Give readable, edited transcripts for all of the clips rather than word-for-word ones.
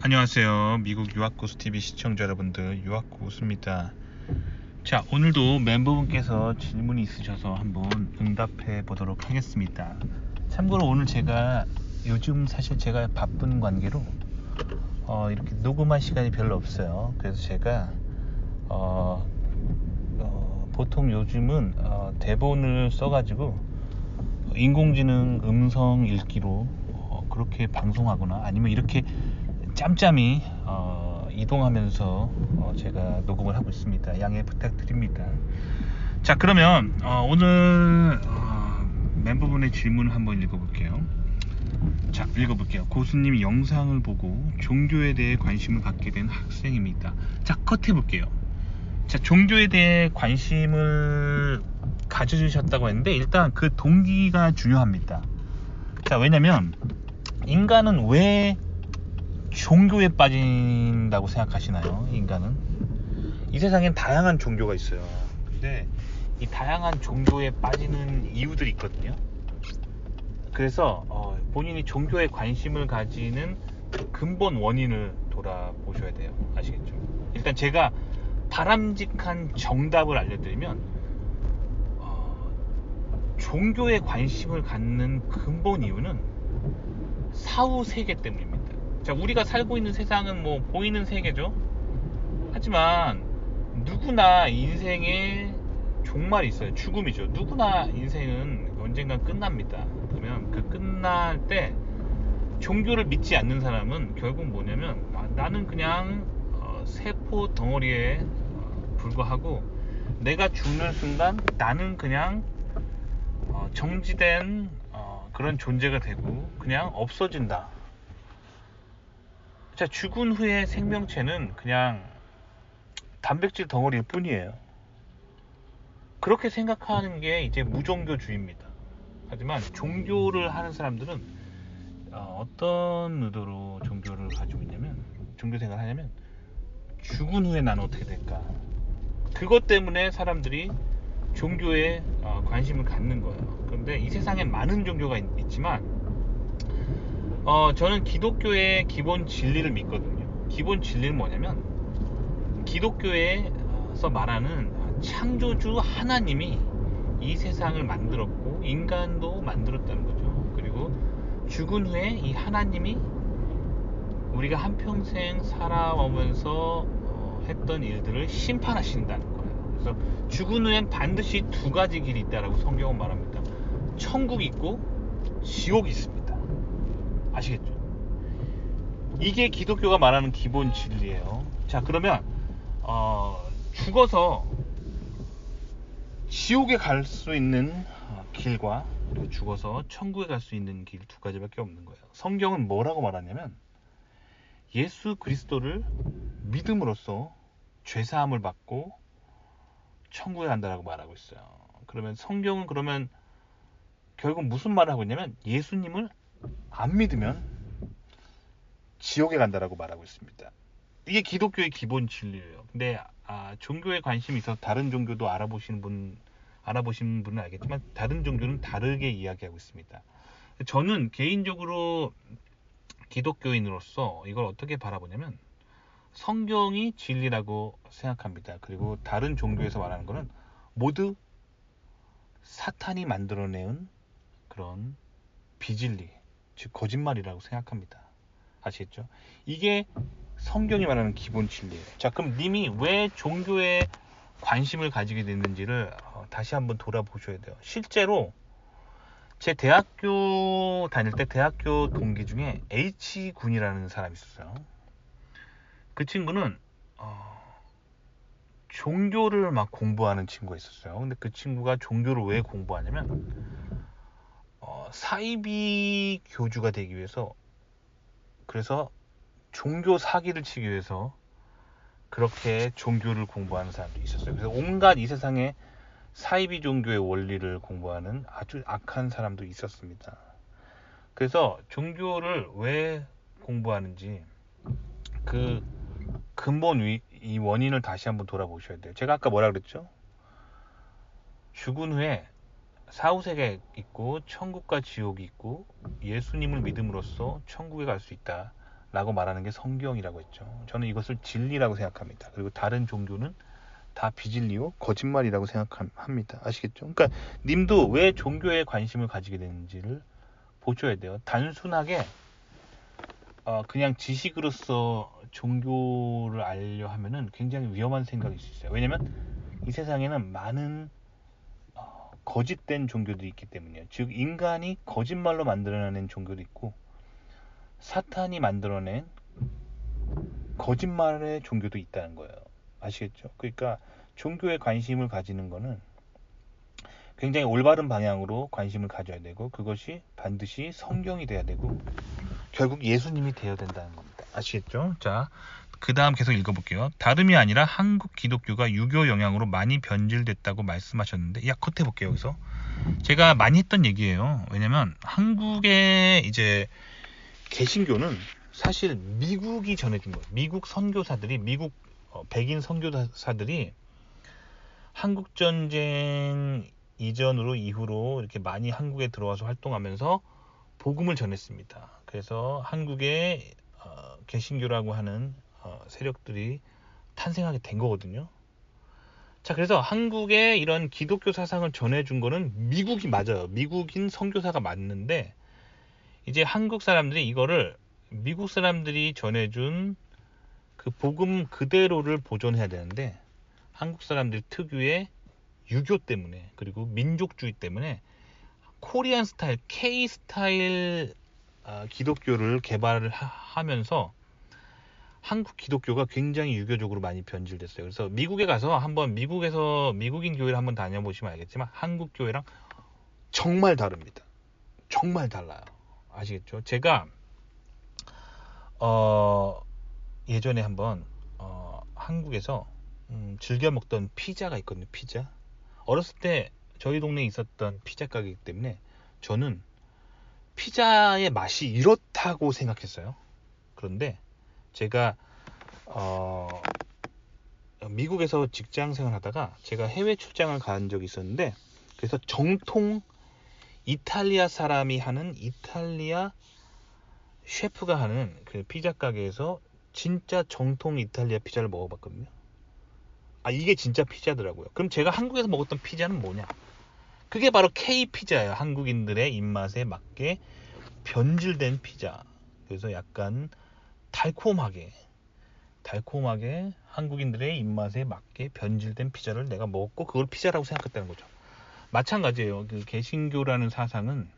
안녕하세요. 미국 유학고수TV 시청자 여러분들, 유학고수입니다. 자, 오늘도 멤버분께서 질문이 있으셔서 한번 응답해 보도록 하겠습니다. 참고로 오늘 요즘 사실 제가 바쁜 관계로 이렇게 녹음할 시간이 별로 없어요. 그래서 제가 보통 요즘은 대본을 써가지고 인공지능 음성 읽기로 그렇게 방송하거나 아니면 이렇게 짬짬이 이동하면서 제가 녹음을 하고 있습니다. 양해 부탁드립니다. 자, 그러면 오늘 멤버분의 질문을 한번 읽어볼게요. 자, 읽어볼게요. 고수님이 영상을 보고 종교에 대해 관심을 갖게 된 학생입니다. 자, 컷해볼게요. 자, 종교에 대해 관심을 가져주셨다고 했는데 일단 그 동기가 중요합니다. 자, 왜냐면 인간은 왜 종교에 빠진다고 생각하시나요? 인간은 이 세상엔 다양한 종교가 있어요. 근데 이 다양한 종교에 빠지는 이유들이 있거든요. 그래서 본인이 종교에 관심을 가지는 그 근본 원인을 돌아보셔야 돼요. 아시겠죠? 일단 제가 바람직한 정답을 알려드리면 종교에 관심을 갖는 근본 이유는 사후 세계 때문입니다. 자, 우리가 살고 있는 세상은 뭐 보이는 세계죠. 하지만 누구나 인생에 종말이 있어요. 죽음이죠. 누구나 인생은 언젠간 끝납니다. 그러면 그 끝날 때 종교를 믿지 않는 사람은 결국 뭐냐면 나는 그냥 세포 덩어리에 불과하고 내가 죽는 순간 나는 그냥 정지된 그런 존재가 되고 그냥 없어진다. 자, 죽은 후의 생명체는 그냥 단백질 덩어리일 뿐이에요. 그렇게 생각하는 게 이제 무종교주의입니다. 하지만 종교를 하는 사람들은 어떤 의도로 종교를 가지고 있냐면, 종교 생활을 하냐면, 죽은 후에 나는 어떻게 될까? 그것 때문에 사람들이 종교에 관심을 갖는 거예요. 그런데 이 세상에 많은 종교가 있지만 저는 기독교의 기본 진리를 믿거든요. 기본 진리는 뭐냐면 기독교에서 말하는 창조주 하나님이 이 세상을 만들었고 인간도 만들었다는 거죠. 그리고 죽은 후에 이 하나님이 우리가 한평생 살아오면서 했던 일들을 심판하신다는 거예요. 그래서 죽은 후엔 반드시 두 가지 길이 있다라고 성경은 말합니다. 천국이 있고 지옥이 있습니다. 아시겠죠? 이게 기독교가 말하는 기본 진리예요. 자, 그러면 죽어서 지옥에 갈 수 있는 길과 그리고 죽어서 천국에 갈 수 있는 길 두 가지밖에 없는 거예요. 성경은 뭐라고 말하냐면 예수 그리스도를 믿음으로써 죄사함을 받고 천국에 간다라고 말하고 있어요. 그러면 성경은 그러면 결국 무슨 말을 하고 있냐면 예수님을 안 믿으면 지옥에 간다라고 말하고 있습니다. 이게 기독교의 기본 진리예요. 근데 종교에 관심이 있어서 다른 종교도 알아보시는 분은 알겠지만 다른 종교는 다르게 이야기하고 있습니다. 저는 개인적으로 기독교인으로서 이걸 어떻게 바라보냐면 성경이 진리라고 생각합니다. 그리고 다른 종교에서 말하는 거는 모두 사탄이 만들어내은 그런 비진리, 즉 거짓말이라고 생각합니다. 아시겠죠? 이게 성경이 말하는 기본 진리예요. 자, 그럼 님이 왜 종교에 관심을 가지게 됐는지를 다시 한번 돌아보셔야 돼요. 실제로 제 대학교 다닐 때 대학교 동기 중에 H군이라는 사람이 있었어요. 그 친구는 종교를 막 공부하는 친구가 있었어요. 근데 그 친구가 종교를 왜 공부하냐면 사이비 교주가 되기 위해서, 그래서 종교 사기를 치기 위해서 그렇게 종교를 공부하는 사람도 있었어요. 그래서 온갖 이 세상에 사이비 종교의 원리를 공부하는 아주 악한 사람도 있었습니다. 그래서 종교를 왜 공부하는지 그 근본 이 원인을 다시 한번 돌아보셔야 돼요. 제가 아까 뭐라 그랬죠? 죽은 후에 사후세계 있고 천국과 지옥이 있고 예수님을 믿음으로써 천국에 갈 수 있다 라고 말하는 게 성경이라고 했죠. 저는 이것을 진리라고 생각합니다. 그리고 다른 종교는 다 비진리요, 거짓말이라고 생각합니다. 아시겠죠? 그러니까 님도 왜 종교에 관심을 가지게 되는지를 보셔야 돼요. 단순하게 그냥 지식으로서 종교를 알려 하면은 굉장히 위험한 생각일 수 있어요. 왜냐면 이 세상에는 많은 거짓된 종교들이 있기 때문이에요. 즉 인간이 거짓말로 만들어낸 종교도 있고 사탄이 만들어낸 거짓말의 종교도 있다는 거예요. 아시겠죠? 그러니까 종교에 관심을 가지는 거는 굉장히 올바른 방향으로 관심을 가져야 되고 그것이 반드시 성경이 돼야 되고 결국 예수님이 되어야 된다는 겁니다. 아시겠죠? 자, 그 다음 계속 읽어볼게요. 다름이 아니라 한국 기독교가 유교 영향으로 많이 변질됐다고 말씀하셨는데, 컷해볼게요. 여기서 제가 많이 했던 얘기예요. 왜냐면 한국의 이제 개신교는 사실 미국이 전해준 거예요. 미국 선교사들이 백인 선교사들이 한국 전쟁 이전으로 이후로 이렇게 많이 한국에 들어와서 활동하면서 복음을 전했습니다. 그래서 한국에 개신교라고 하는 세력들이 탄생하게 된 거거든요. 자, 그래서 한국에 이런 기독교 사상을 전해준 거는 미국이 맞아요. 미국인 선교사가 맞는데 이제 한국 사람들이 이거를 미국 사람들이 전해준 그 복음 그대로를 보존해야 되는데 한국 사람들 특유의 유교 때문에 그리고 민족주의 때문에 코리안 스타일, K 스타일 기독교를 개발을 하면서 한국 기독교가 굉장히 유교적으로 많이 변질됐어요. 그래서 미국에 가서 한번 미국인 교회를 한번 다녀보시면 알겠지만 한국 교회랑 정말 다릅니다. 정말 달라요. 아시겠죠? 제가 예전에 한번 한국에서 즐겨 먹던 피자가 있거든요. 피자. 어렸을 때 저희 동네에 있었던 피자 가게이기 때문에 저는 피자의 맛이 이렇다고 생각했어요. 그런데 제가 미국에서 직장 생활하다가 제가 해외 출장을 간 적이 있었는데 그래서 정통 이탈리아 사람이 하는 이탈리아 셰프가 하는 그 피자 가게에서 진짜 정통 이탈리아 피자를 먹어봤거든요. 이게 진짜 피자더라고요. 그럼 제가 한국에서 먹었던 피자는 뭐냐? 그게 바로 K 피자예요. 한국인들의 입맛에 맞게 변질된 피자. 그래서 약간 달콤하게 한국인들의 입맛에 맞게 변질된 피자를 내가 먹고 그걸 피자라고 생각했다는 거죠. 마찬가지예요. 그 개신교라는 사상은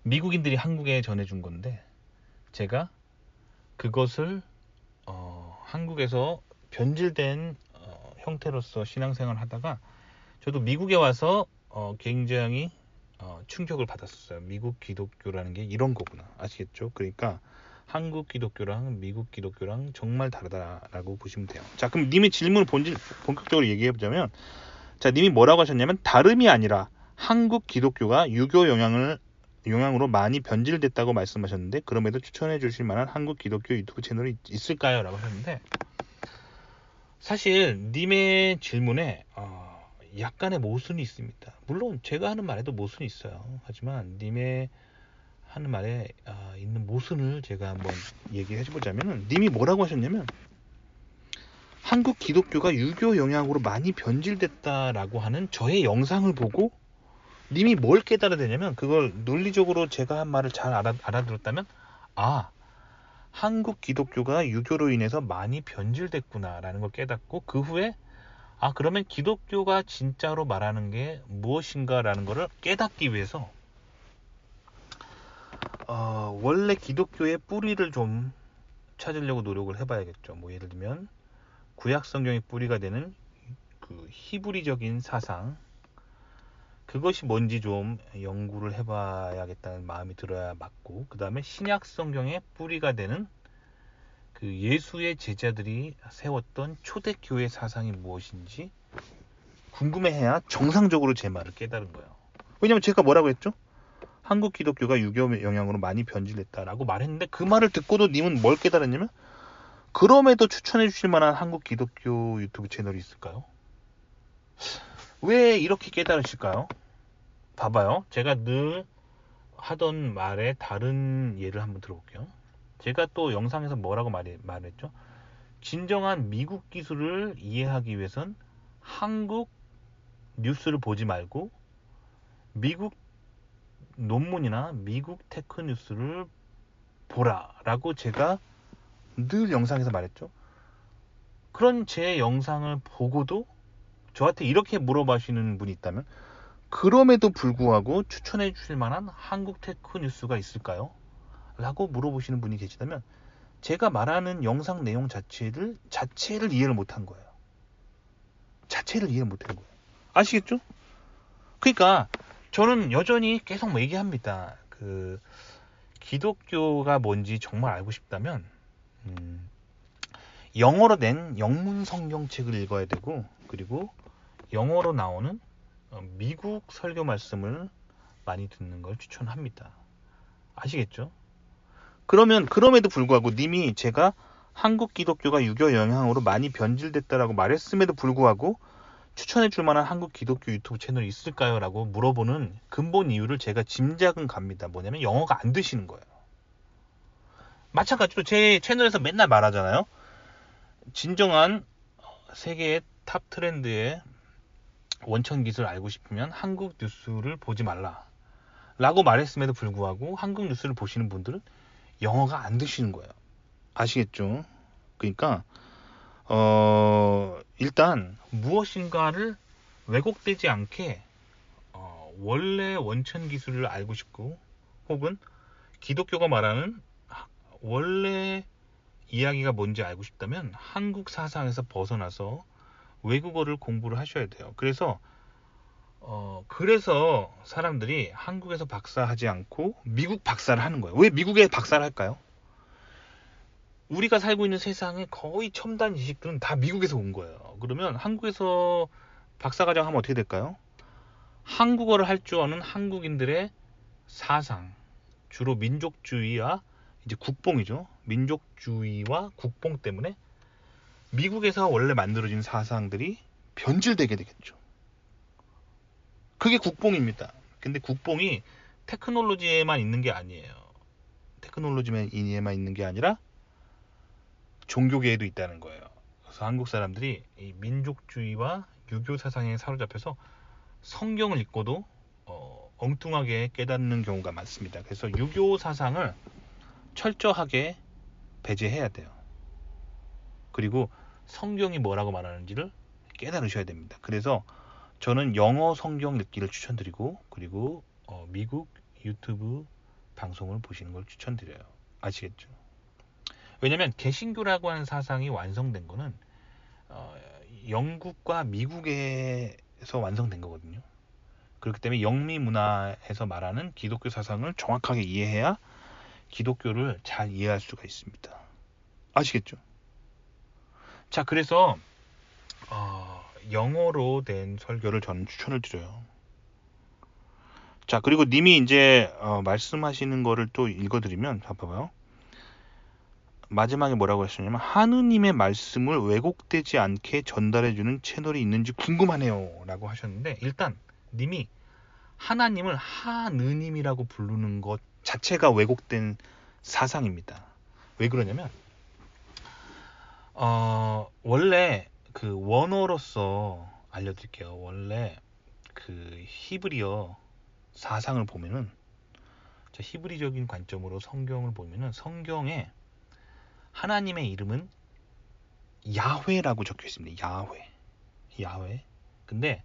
미국인들이 한국에 전해준 건데 제가 그것을 한국에서 변질된 형태로서 신앙생활을 하다가 저도 미국에 와서 굉장히 충격을 받았었어요. 미국 기독교라는 게 이런 거구나. 아시겠죠? 그러니까 한국 기독교랑 미국 기독교랑 정말 다르다라고 보시면 돼요. 자, 그럼 님의 질문을 본격적으로 얘기해 보자면, 자, 님이 뭐라고 하셨냐면 다름이 아니라 한국 기독교가 유교 영향으로 많이 변질됐다고 말씀하셨는데 그럼에도 추천해 주실 만한 한국 기독교 유튜브 채널이 있을까요? 라고 하셨는데 사실 님의 질문에 약간의 모순이 있습니다. 물론 제가 하는 말에도 모순이 있어요. 하지만 님의 하는 말에 있는 모순을 제가 한번 얘기해 보자면 님이 뭐라고 하셨냐면 한국 기독교가 유교 영향으로 많이 변질됐다라고 하는 저의 영상을 보고 님이 뭘 깨달아내냐면 그걸 논리적으로 제가 한 말을 잘 알아들었다면 한국 기독교가 유교로 인해서 많이 변질됐구나라는 걸 깨닫고 그 후에 그러면 기독교가 진짜로 말하는 게 무엇인가라는 것을 깨닫기 위해서 원래 기독교의 뿌리를 좀 찾으려고 노력을 해봐야겠죠. 뭐 예를 들면 구약 성경의 뿌리가 되는 그 히브리적인 사상 그것이 뭔지 좀 연구를 해봐야겠다는 마음이 들어야 맞고 그 다음에 신약 성경의 뿌리가 되는 그 예수의 제자들이 세웠던 초대교회 사상이 무엇인지 궁금해해야 정상적으로 제 말을 깨달은 거예요. 왜냐면 제가 뭐라고 했죠? 한국 기독교가 유교 영향으로 많이 변질됐다라고 말했는데 그 말을 듣고도 님은 뭘 깨달았냐면 그럼에도 추천해 주실 만한 한국 기독교 유튜브 채널이 있을까요? 왜 이렇게 깨달으실까요? 봐봐요. 제가 늘 하던 말의 다른 예를 한번 들어볼게요. 제가 또 영상에서 뭐라고 말했죠? 진정한 미국 기술을 이해하기 위해선 한국 뉴스를 보지 말고 미국 논문이나 미국 테크 뉴스를 보라라고 제가 늘 영상에서 말했죠. 그런 제 영상을 보고도 저한테 이렇게 물어보시는 분이 있다면, 그럼에도 불구하고 추천해 주실 만한 한국 테크 뉴스가 있을까요? 라고 물어보시는 분이 계시다면, 제가 말하는 영상 내용 자체를 이해를 못한 거예요. 자체를 이해를 못한 거예요. 아시겠죠? 그러니까 저는 여전히 계속 얘기합니다. 기독교가 뭔지 정말 알고 싶다면 영어로 된 영문 성경책을 읽어야 되고, 그리고 영어로 나오는 미국 설교 말씀을 많이 듣는 걸 추천합니다. 아시겠죠? 그럼에도 불구하고 님이 제가 한국 기독교가 유교 영향으로 많이 변질됐다라고 말했음에도 불구하고 추천해 줄 만한 한국 기독교 유튜브 채널이 있을까요? 라고 물어보는 근본 이유를 제가 짐작은 갑니다. 뭐냐면 영어가 안 되시는 거예요. 마찬가지로 제 채널에서 맨날 말하잖아요. 진정한 세계의 탑 트렌드의 원천 기술을 알고 싶으면 한국 뉴스를 보지 말라 라고 말했음에도 불구하고 한국 뉴스를 보시는 분들은 영어가 안 되시는 거예요. 아시겠죠? 그러니까 일단 무엇인가를 왜곡되지 않게 원래 원천 기술을 알고 싶고, 혹은 기독교가 말하는 원래 이야기가 뭔지 알고 싶다면 한국 사상에서 벗어나서 외국어를 공부를 하셔야 돼요. 그래서 사람들이 한국에서 박사하지 않고 미국 박사를 하는 거예요. 왜 미국에 박사를 할까요? 우리가 살고 있는 세상의 거의 첨단 지식들은 다 미국에서 온 거예요. 그러면 한국에서 박사과정 하면 어떻게 될까요? 한국어를 할 줄 아는 한국인들의 사상, 주로 민족주의와 이제 국뽕이죠. 민족주의와 국뽕 때문에 미국에서 원래 만들어진 사상들이 변질되게 되겠죠. 그게 국뽕입니다. 근데 국뽕이 테크놀로지에만 있는 게 아니에요. 테크놀로지에만 있는 게 아니라 종교계에도 있다는 거예요. 그래서 한국 사람들이 이 민족주의와 유교 사상에 사로잡혀서 성경을 읽고도 엉뚱하게 깨닫는 경우가 많습니다. 그래서 유교 사상을 철저하게 배제해야 돼요. 그리고 성경이 뭐라고 말하는지를 깨달으셔야 됩니다. 그래서 저는 영어 성경 읽기를 추천드리고, 그리고 미국 유튜브 방송을 보시는 걸 추천드려요. 아시겠죠? 왜냐면 개신교라고 하는 사상이 완성된 거는 영국과 미국에서 완성된 거거든요. 그렇기 때문에 영미 문화에서 말하는 기독교 사상을 정확하게 이해해야 기독교를 잘 이해할 수가 있습니다. 아시겠죠? 자, 그래서 영어로 된 설교를 저는 추천을 드려요. 자, 그리고 님이 이제 말씀하시는 거를 또 읽어드리면, 봐봐요. 마지막에 뭐라고 하셨냐면, 하느님의 말씀을 왜곡되지 않게 전달해주는 채널이 있는지 궁금하네요 라고 하셨는데, 일단 님이 하나님을 하느님이라고 부르는 것 자체가 왜곡된 사상입니다. 왜 그러냐면 원래 그 원어로서 알려드릴게요. 원래 그 히브리어 사상을 보면은, 히브리적인 관점으로 성경을 보면은, 성경에 하나님의 이름은 야훼라고 적혀 있습니다. 야훼. 근데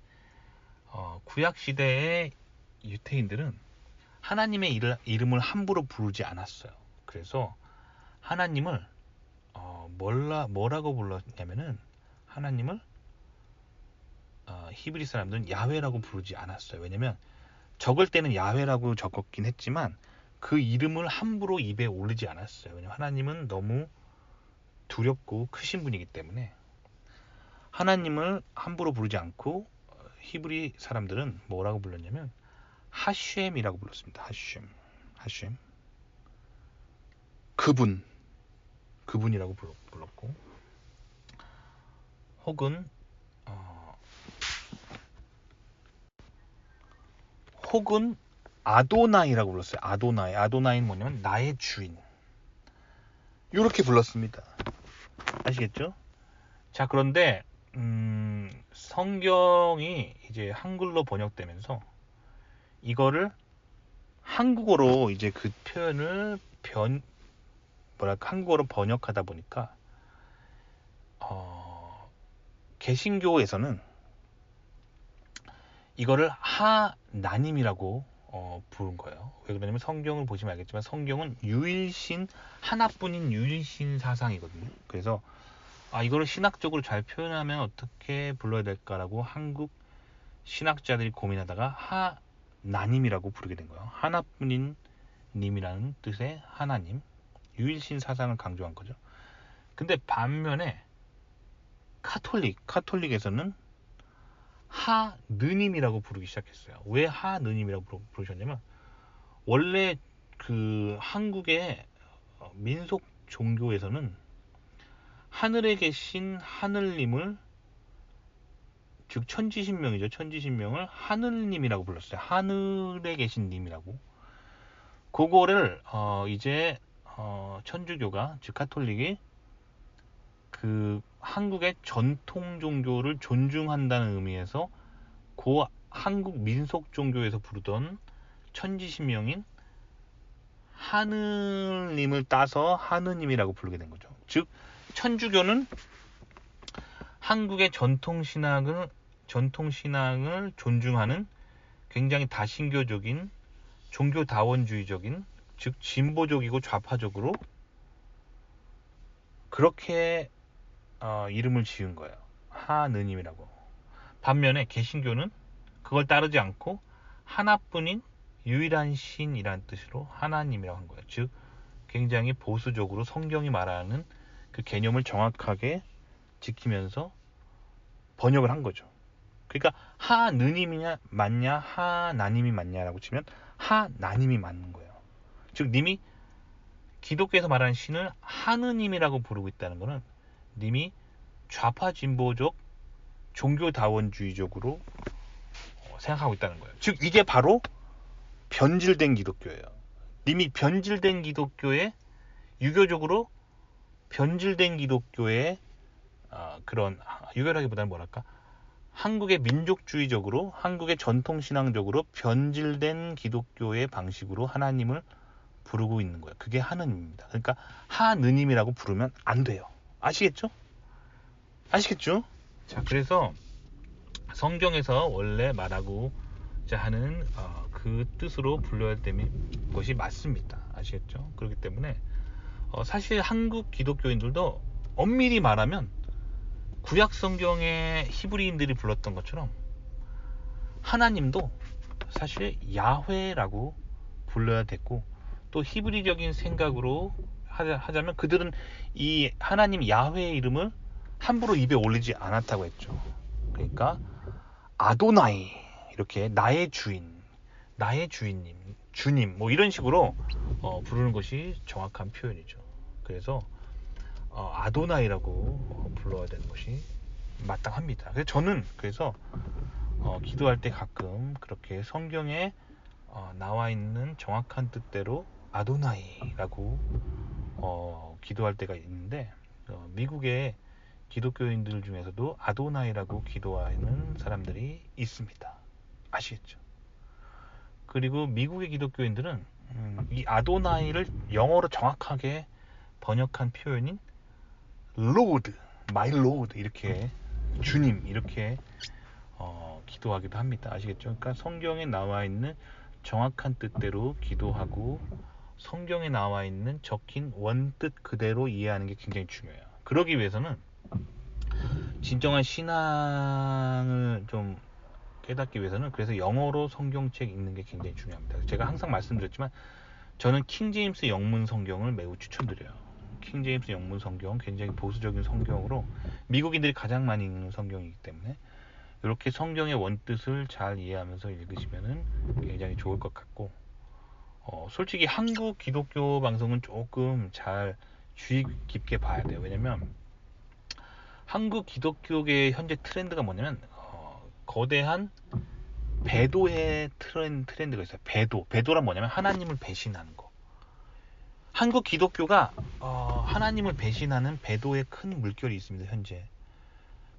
구약 시대의 유태인들은 하나님의 이름을 함부로 부르지 않았어요. 그래서 하나님을 뭐라고 불렀냐면은, 하나님을 히브리 사람들은 야훼라고 부르지 않았어요. 왜냐면 적을 때는 야훼라고 적었긴 했지만 그 이름을 함부로 입에 올리지 않았어요. 왜냐면 하나님은 너무 두렵고 크신 분이기 때문에 하나님을 함부로 부르지 않고 히브리 사람들은 뭐라고 불렀냐면 하셴이라고 불렀습니다. 하셴. 그분이라고 불렀고, 혹은 아도나이라고 불렀어요. 아도나이는 뭐냐면 나의 주인. 이렇게 불렀습니다. 아시겠죠? 자, 그런데 성경이 이제 한글로 번역되면서 이거를 한국어로 이제 그 표현을 한국어로 번역하다 보니까 개신교에서는 이거를 하나님이라고 부른 거예요. 왜 그러냐면 성경을 보시면 알겠지만 성경은 유일신, 하나뿐인 유일신 사상이거든요. 그래서 이거를 신학적으로 잘 표현하면 어떻게 불러야 될까라고 한국 신학자들이 고민하다가 하나님이라고 부르게 된 거예요. 하나뿐인 님이라는 뜻의 하나님, 유일신 사상을 강조한 거죠. 근데 반면에 카톨릭에서는 하느님이라고 부르기 시작했어요. 왜 하느님이라고 부르셨냐면 원래 그 한국의 민속 종교에서는 하늘에 계신 하늘님을, 즉 천지신명이죠. 천지신명을 하늘님이라고 불렀어요. 하늘에 계신 님이라고. 그거를 이제 천주교가, 즉 카톨릭이 그 한국의 전통 종교를 존중한다는 의미에서 그 한국 민속 종교에서 부르던 천지신명인 하느님을 따서 하느님이라고 부르게 된 거죠. 즉 천주교는 한국의 전통신앙을 존중하는 굉장히 다신교적인 종교다원주의적인, 즉 진보적이고 좌파적으로 그렇게 이름을 지은 거예요. 하느님이라고. 반면에 개신교는 그걸 따르지 않고 하나뿐인 유일한 신이라는 뜻으로 하나님이라고 한 거예요. 즉 굉장히 보수적으로 성경이 말하는 그 개념을 정확하게 지키면서 번역을 한 거죠. 그러니까 하느님이냐 맞냐 하나님이 맞냐라고 치면 하나님이 맞는 거예요. 즉 님이 기독교에서 말하는 신을 하느님이라고 부르고 있다는 것은 님이 좌파 진보적 종교다원주의적으로 생각하고 있다는 거예요. 즉 이게 바로 변질된 기독교예요. 님이 변질된 기독교에, 유교적으로 변질된 기독교의 그런, 유교라기보다는 뭐랄까, 한국의 민족주의적으로, 한국의 전통신앙적으로 변질된 기독교의 방식으로 하나님을 부르고 있는 거예요. 그게 하느님입니다. 그러니까 하느님이라고 부르면 안 돼요. 아시겠죠? 자, 그래서 성경에서 원래 말하고자 하는 그 뜻으로 불러야 되는 것이 맞습니다. 아시겠죠? 그렇기 때문에 사실 한국 기독교인들도 엄밀히 말하면 구약 성경의 히브리인들이 불렀던 것처럼 하나님도 사실 야훼라고 불러야 됐고, 또 히브리적인 생각으로 하자면 그들은 이 하나님 야훼의 이름을 함부로 입에 올리지 않았다고 했죠. 그러니까 아도나이, 이렇게 나의 주인, 나의 주인님, 주님, 뭐 이런 식으로 부르는 것이 정확한 표현이죠. 그래서 아도나이라고 불러야 되는 것이 마땅합니다. 그래서 저는 기도할 때 가끔 그렇게 성경에 나와 있는 정확한 뜻대로 아도나이라고 기도할 때가 있는데, 미국의 기독교인들 중에서도 아도나이라고 기도하는 사람들이 있습니다. 아시겠죠? 그리고 미국의 기독교인들은 이 아도나이를 영어로 정확하게 번역한 표현인 Lord, my Lord, 이렇게 주님, 이렇게 기도하기도 합니다. 아시겠죠? 그러니까 성경에 나와 있는 정확한 뜻대로 기도하고 성경에 나와 있는 적힌 원뜻 그대로 이해하는 게 굉장히 중요해요. 그러기 위해서는 진정한 신앙을 좀 깨닫기 위해서는 그래서 영어로 성경책 읽는 게 굉장히 중요합니다. 제가 항상 말씀드렸지만 저는 킹제임스 영문 성경을 매우 추천드려요. 킹제임스 영문 성경, 굉장히 보수적인 성경으로 미국인들이 가장 많이 읽는 성경이기 때문에 이렇게 성경의 원뜻을 잘 이해하면서 읽으시면 굉장히 좋을 것 같고, 솔직히 한국 기독교 방송은 조금 잘 주의 깊게 봐야 돼요. 왜냐면 한국 기독교계의 현재 트렌드가 뭐냐면 거대한 배도의 트렌드가 있어요. 배도란 뭐냐면 하나님을 배신하는 거. 한국 기독교가 하나님을 배신하는 배도의 큰 물결이 있습니다, 현재.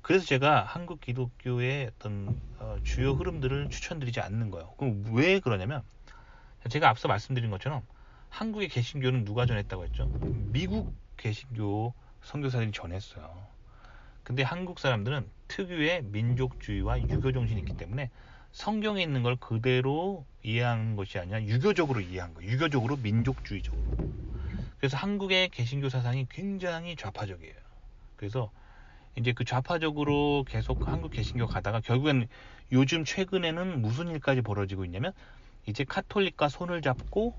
그래서 제가 한국 기독교의 어떤 주요 흐름들을 추천드리지 않는 거예요. 그럼 왜 그러냐면, 제가 앞서 말씀드린 것처럼 한국의 개신교는 누가 전했다고 했죠? 미국 개신교 선교사들이 전했어요. 근데 한국 사람들은 특유의 민족주의와 유교 정신이 있기 때문에 성경에 있는 걸 그대로 이해하는 것이 아니라 유교적으로 이해한 거예요. 유교적으로, 민족주의적으로. 그래서 한국의 개신교 사상이 굉장히 좌파적이에요. 그래서 이제 그 좌파적으로 계속 한국 개신교 가다가 결국엔 요즘 최근에는 무슨 일까지 벌어지고 있냐면, 이제 카톨릭과 손을 잡고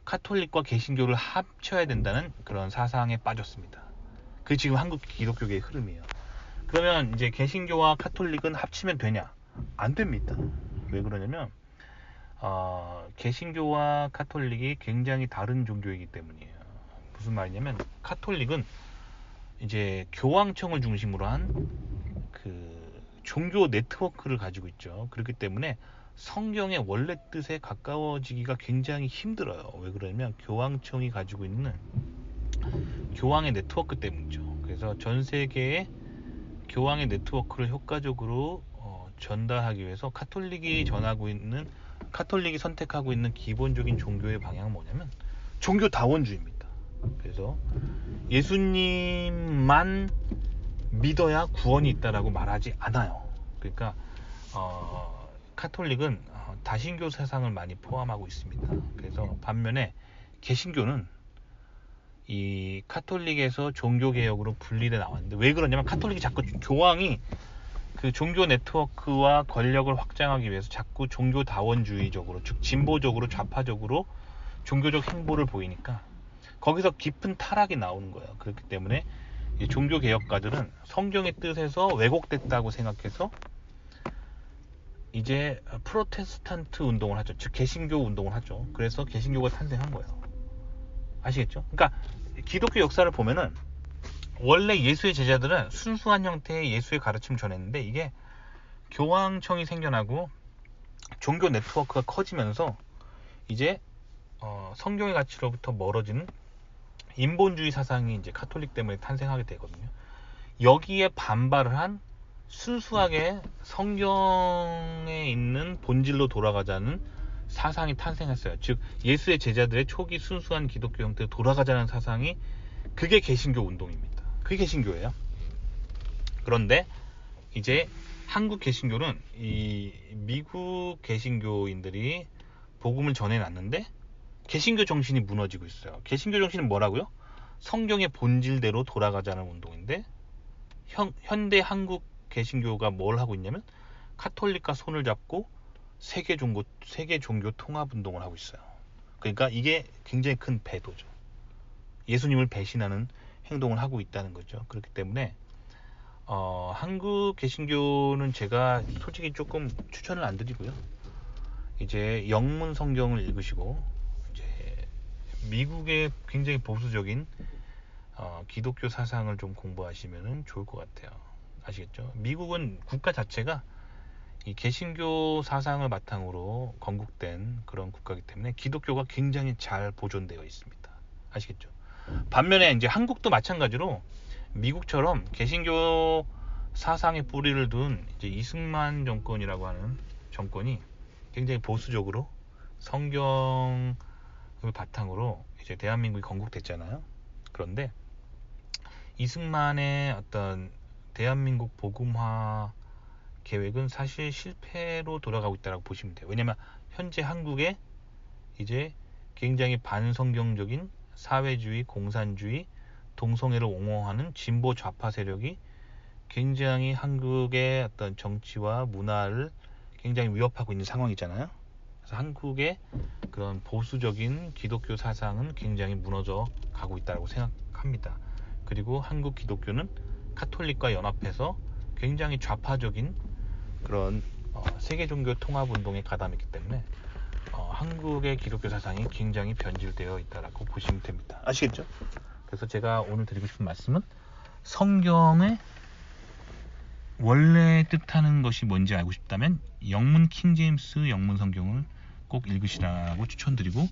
카톨릭과 개신교를 합쳐야 된다는 그런 사상에 빠졌습니다. 그게 지금 한국 기독교계의 흐름이에요. 그러면 이제 개신교와 카톨릭은 합치면 되냐? 안 됩니다. 왜 그러냐면 개신교와 카톨릭이 굉장히 다른 종교이기 때문이에요. 무슨 말이냐면, 카톨릭은 이제 교황청을 중심으로 한 그 종교 네트워크를 가지고 있죠. 그렇기 때문에 성경의 원래 뜻에 가까워지기가 굉장히 힘들어요. 왜 그러냐면 교황청이 가지고 있는 교황의 네트워크 때문이죠. 그래서 전 세계의 교황의 네트워크를 효과적으로 전달하기 위해서 카톨릭이 선택하고 있는 기본적인 종교의 방향은 뭐냐면 종교다원주의입니다. 그래서 예수님만 믿어야 구원이 있다라고 말하지 않아요. 그러니까 카톨릭은 다신교 사상을 많이 포함하고 있습니다. 그래서 반면에 개신교는 이 카톨릭에서 종교개혁으로 분리돼 나왔는데, 왜 그러냐면 카톨릭이 자꾸 교황이 그 종교 네트워크와 권력을 확장하기 위해서 자꾸 종교다원주의적으로, 즉 진보적으로, 좌파적으로 종교적 행보를 보이니까 거기서 깊은 타락이 나오는 거예요. 그렇기 때문에 이 종교개혁가들은 성경의 뜻에서 왜곡됐다고 생각해서 이제 프로테스탄트 운동을 하죠. 즉 개신교 운동을 하죠. 그래서 개신교가 탄생한 거예요. 아시겠죠? 그러니까 기독교 역사를 보면은 원래 예수의 제자들은 순수한 형태의 예수의 가르침을 전했는데, 이게 교황청이 생겨나고 종교 네트워크가 커지면서 이제 성경의 가치로부터 멀어지는 인본주의 사상이 이제 카톨릭 때문에 탄생하게 되거든요. 여기에 반발을 한 순수하게 성경에 있는 본질로 돌아가자는 사상이 탄생했어요. 즉 예수의 제자들의 초기 순수한 기독교 형태로 돌아가자는 사상이, 그게 개신교 운동입니다. 그게 개신교예요. 그런데 이제 한국 개신교는 이 미국 개신교인들이 복음을 전해놨는데 개신교 정신이 무너지고 있어요. 개신교 정신은 뭐라고요? 성경의 본질대로 돌아가자는 운동인데, 현대 한국 개신교가 뭘 하고 있냐면 카톨릭과 손을 잡고 세계 종교 통합 운동을 하고 있어요. 그러니까 이게 굉장히 큰 배도죠. 예수님을 배신하는 행동을 하고 있다는 거죠. 그렇기 때문에 한국 개신교는 제가 솔직히 조금 추천을 안 드리고요. 이제 영문 성경을 읽으시고, 이제 미국의 굉장히 보수적인 기독교 사상을 좀 공부하시면 좋을 것 같아요. 아시겠죠? 미국은 국가 자체가 이 개신교 사상을 바탕으로 건국된 그런 국가이기 때문에 기독교가 굉장히 잘 보존되어 있습니다. 아시겠죠? 반면에 이제 한국도 마찬가지로 미국처럼 개신교 사상의 뿌리를 둔 이제 이승만 정권이라고 하는 정권이 굉장히 보수적으로 성경을 바탕으로 이제 대한민국이 건국됐잖아요. 그런데 이승만의 어떤 대한민국 복음화 계획은 사실 실패로 돌아가고 있다고 보시면 돼요. 왜냐면 현재 한국에 이제 굉장히 반성경적인 사회주의, 공산주의, 동성애를 옹호하는 진보 좌파 세력이 굉장히 한국의 어떤 정치와 문화를 굉장히 위협하고 있는 상황이잖아요. 그래서 한국의 그런 보수적인 기독교 사상은 굉장히 무너져 가고 있다고 생각합니다. 그리고 한국 기독교는 카톨릭과 연합해서 굉장히 좌파적인 그런 세계 종교 통합 운동에 가담했기 때문에 한국의 기독교 사상이 굉장히 변질되어 있다라고 보시면 됩니다. 아시겠죠? 그래서 제가 오늘 드리고 싶은 말씀은 성경의 원래 뜻하는 것이 뭔지 알고 싶다면 영문 킹제임스 영문 성경을 꼭 읽으시라고 추천드리고,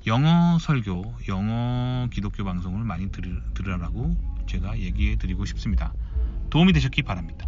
영어 설교, 영어 기독교 방송을 많이 들으라고 제가 얘기해 드리고 싶습니다. 도움이 되셨기 바랍니다.